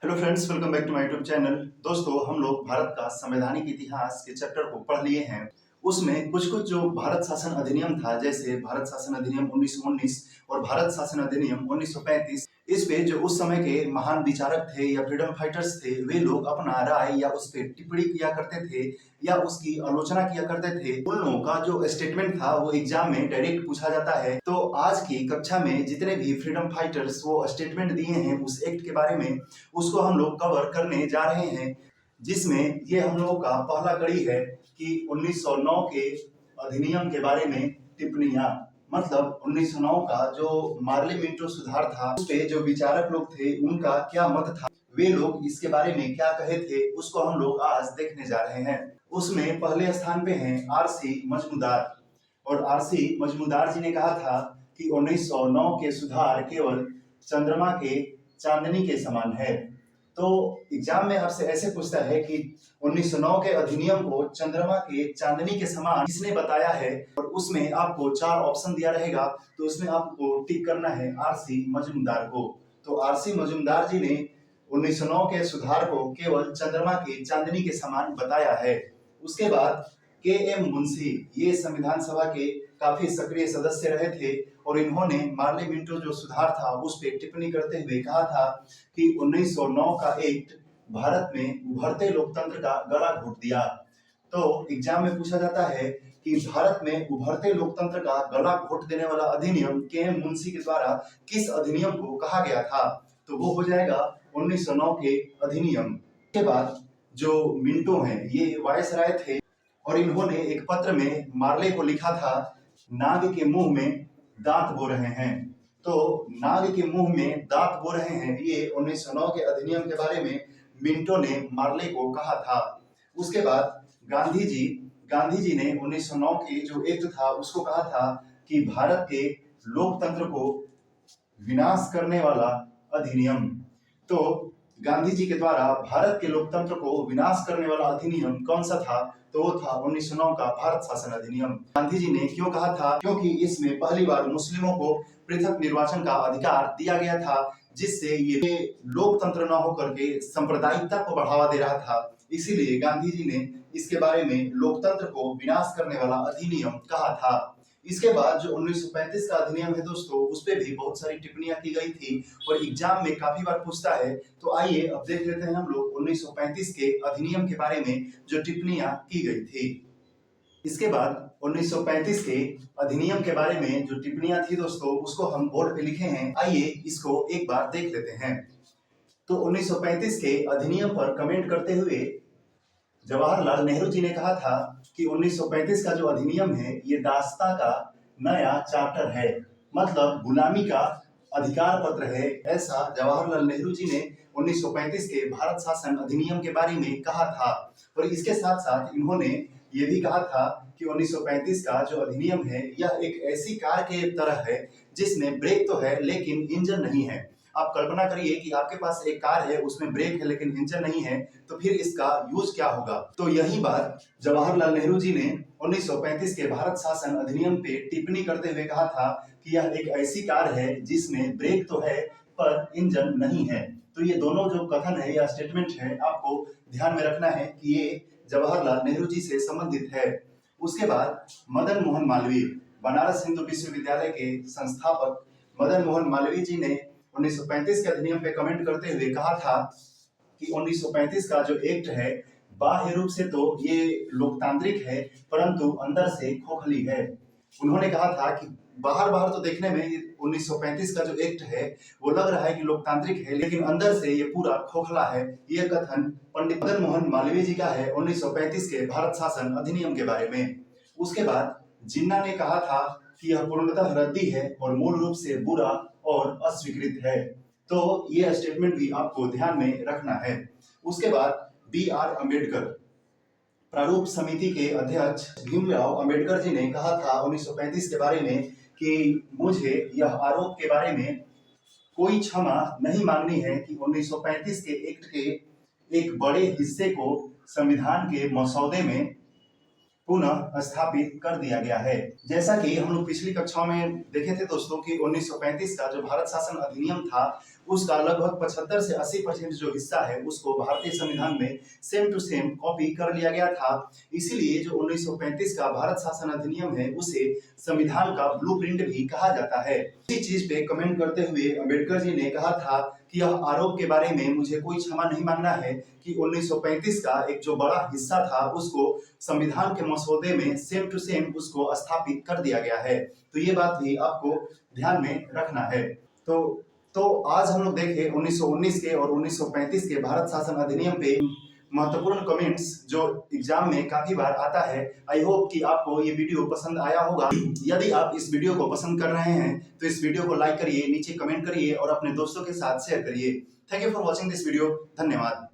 Hello friends, welcome back to my YouTube channel. दोस्तों, हम लोग भारत का संवैधानिक इतिहास के चैप्टर को पढ़ लिए हैं। उसमें कुछ कुछ जो भारत शासन अधिनियम था, जैसे भारत शासन अधिनियम 1919 और भारत शासन अधिनियम 1935, इस पे जो उस समय के महान विचारक थे या फ्रीडम फाइटर्स थे, वे लोग अपना राय या उस पे टिप्पणी किया करते थे या उसकी आलोचना किया करते थे। उन लोगों का जो स्टेटमेंट था वो एग्जाम में डायरेक्ट पूछा जाता है। तो आज की कक्षा में जितने भी फ्रीडम फाइटर्स वो स्टेटमेंट दिए हैं उस एक्ट के बारे में, उसको हम लोग कवर करने जा रहे हैं। जिसमें ये हम लोगों का पहला कड़ी है कि 1909 के अधिनियम के बारे में टिप्पणियां। मतलब 1909 का जो मार्ली मिंटो सुधार था, उस पे जो विचारक लोग थे उनका क्या मत था, वे लोग इसके बारे में क्या कहे थे, उसको हम लोग आज देखने जा रहे हैं। उसमें पहले स्थान पे हैं आरसी मजमूदार। और आरसी मजमूदार जी ने कहा था कि 1909 के सुधार केवल चंद्रमा के चांदनी के समान है। तो एग्जाम में आपसे ऐसे पूछता है कि 1909 के अधिनियम को चंद्रमा के चांदनी के समान किसने बताया है, और उसमें आपको 4 ऑप्शन दिया रहेगा। तो उसमें आपको टिक करना है आरसी मजूमदार को। तो आरसी मजूमदार जी ने 1909 के सुधार को केवल चंद्रमा के चांदनी के समान बताया है। उसके बाद के एम मुंशी, ये संविधान सभा के काफी सक्रिय सदस्य रहे थे और इन्होंने मार्ली मिंटो जो सुधार था उस पर टिप्पणी करते हुए कहा था कि 1909 का एक्ट भारत में उभरते लोकतंत्र का गला घोट दिया। तो एग्जाम में पूछा जाता है कि भारत में उभरते लोकतंत्र का गला घोट देने वाला अधिनियम के एम मुंशी के द्वारा किस अधिनियम को कहा गया था। तो वो हो जाएगा 1909 के अधिनियम। के बाद जो मिंटो हैं ये वायसराय थे और इन्होंने एक पत्र में मार्ले को लिखा था, नाग के मुंह में दांत बो रहे हैं। तो नाग के मुंह में दांत बो रहे हैं, ये 1909 के अधिनियम के बारे में मिंटो ने मार्ले को कहा था। उसके बाद गांधी जी ने 1909 के जो एक्ट था उसको कहा था कि भारत के लोकतंत्र को विनाश करने वाला अधिनियम। तो गांधी जी के द्वारा भारत के लोकतंत्र को विनाश करने वाला अधिनियम कौन सा था, तो वो था 1909 का भारत शासन अधिनियम। गांधी जी ने क्यों कहा था, क्योंकि इसमें पहली बार मुस्लिमों को पृथक निर्वाचन का अधिकार दिया गया था, जिससे ये लोकतंत्र न होकर के सांप्रदायिकता को बढ़ावा दे रहा था। इसीलिए गांधी जी ने इसके बारे में लोकतंत्र को विनाश करने वाला अधिनियम कहा था। इसके बाद जो 1935 का अधिनियम है दोस्तों, उस पे भी बहुत सारी टिप्पणियां की गई थी और एग्जाम में काफी बार पूछता है। तो आइए अब देख लेते हैं हम लोग 1935 के अधिनियम के बारे में जो टिप्पणियां की गई थी। इसके बाद 1935 के अधिनियम के बारे में जो टिप्पणियां थी दोस्तों, उसको हम बोर्ड पे लिखे हैं। आइए इसको एक बार देख लेते हैं। तो 1935 के अधिनियम पर कमेंट करते हुए जवाहरलाल नेहरू जी ने कहा था कि 1935 का जो अधिनियम है ये दास्ता का नया चार्टर है, मतलब गुलामी का अधिकार पत्र है। ऐसा जवाहरलाल नेहरू जी ने 1935 के भारत शासन अधिनियम के बारे में कहा था। और इसके साथ साथ इन्होंने ये भी कहा था कि 1935 का जो अधिनियम है यह एक ऐसी कार के तरह है जिसमें ब्रेक तो है लेकिन इंजन नहीं है। आप कल्पना करिए कि आपके पास एक कार है, उसमें ब्रेक है लेकिन इंजन नहीं है, तो फिर इसका यूज क्या होगा। तो यही बात जवाहरलाल नेहरू जी ने 1935 के भारत शासन अधिनियम पे टिप्पणी करते हुए कहा था कि यह एक ऐसी कार है जिसमें ब्रेक तो है पर इंजन नहीं है। तो ये दोनों जो कथन है या स्टेटमेंट है, आपको ध्यान में रखना है कि ये जवाहरलाल नेहरू जी से संबंधित है। उसके बाद मदन मोहन मालवीय, बनारस हिंदू विश्वविद्यालय के संस्थापक मदन मोहन मालवीय जी ने 1935 के अधिनियम पे कमेंट करते हुए कहा था कि 1935 का जो एक्ट है बाह्य रूप से तो ये लोकतांत्रिक है परंतु अंदर से खोखली है। उन्होंने कहा था कि बाहर बाहर तो देखने में 1935 का जो एक्ट है वो लग रहा है कि लोकतांत्रिक है, लेकिन अंदर से ये पूरा खोखला है। ये कथन पंडित मदन मोहन मालवीय जी का है 1935 के भारत शासन अधिनियम के बारे में। उसके बाद जिन्ना ने कहा था कि यह पूर्णतः रद्दी है और मूल रूप से बुरा और अस्वीकृत है। तो ये स्टेटमेंट भी आपको ध्यान में रखना है। उसके बाद बी आर अम्बेडकर, प्रारूप समिति के अध्यक्ष भीमराव अंबेडकर जी ने कहा था 1935 के बारे में कि मुझे यह आरोप के बारे में कोई क्षमा नहीं मांगनी है कि 1935 के एक्ट के एक बड़े हिस्से को संविधान के मसौदे में पुनः स्थापित कर दिया गया है। जैसा कि हम लोग पिछली कक्षाओं में देखे थे दोस्तों कि 1935 का जो भारत शासन अधिनियम था उसका लगभग 75 से 80% जो हिस्सा है उसको भारतीय संविधान में सेम टू सेम कॉपी कर लिया गया था। इसीलिए जो 1935 का भारत शासन अधिनियम है उसे संविधान का ब्लूप्रिंट भी कहा जाता है। इसी चीज पे कमेंट करते हुए अम्बेडकर जी ने कहा था कि यह आरोप के बारे में मुझे कोई क्षमा नहीं मांगना है कि 1935 का एक जो बड़ा हिस्सा था उसको संविधान के मसौदे में सेम टू सेम उसको स्थापित कर दिया गया है। तो ये बात भी आपको ध्यान में रखना है। तो आज हम लोग देखे 1919 के और 1935 के भारत शासन अधिनियम पे महत्वपूर्ण कमेंट्स जो एग्जाम में काफी बार आता है। आई होप कि आपको ये वीडियो पसंद आया होगा। यदि आप इस वीडियो को पसंद कर रहे हैं तो इस वीडियो को लाइक करिए, नीचे कमेंट करिए और अपने दोस्तों के साथ शेयर करिए। Thank you for watching this video. धन्यवाद।